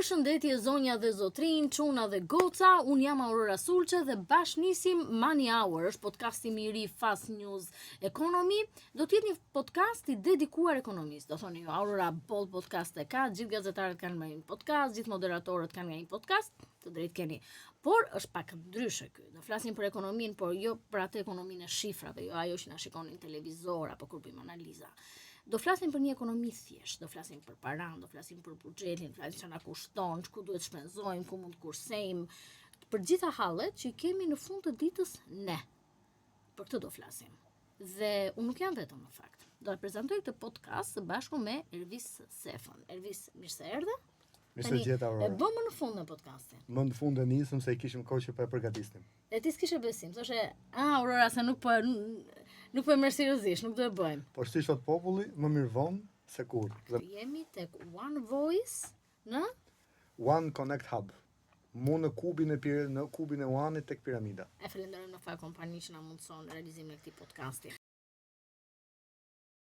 Përshëndetje zonja dhe zotrin, çuna dhe goca, unë jam Aurora Sulçe dhe bashkë nisim Money Hour, është podcasti i ri Fast News Economy, do të jetë një podcast i dedikuar ekonomisë. Do thoni Aurora Bold podcast e ka, gjithë gazetarët kanë me një podcast, gjithë moderatorët kanë një podcast, të drejtë keni. Por është pak ndryshe ky. Do flasim për ekonominë, por jo për atë ekonominë e shifrave, jo ajo që na shikonin në televizor apo kur bëjmë analiza. Do flasim për një ekonomi thjesht, do flasim për paran, do flasim për buxhetin, flasim çfarë na kushton, ku duhet shpenzojmë, ku mund të kursejmë, për gjitha hallet që i kemi në fund të ditës ne. Për këtë do flasim. Dhe unë nuk jam vetëm në fakt. Do të prezantoj këtë podcast së bashku me Ervis Sefën. Ervis, mirë se erdhe. Mirë se gjeta, Aurora. E bëmë në fund në podcastin. Më në fund e nisëm se i kishim kohë që po e përgatisnim. E ti s'kishe besim, thoshe, Aurora, se nuk po e merr seriozisht, nuk do e bëjmë. Po si thot populli, më mirë vonë se kur. Jemi tek One Voice në One Connect Hub. Mu në kubin e One-it tek piramida. E falenderojmë në fakt kompani që na mundson realizimin e këtij podcasti.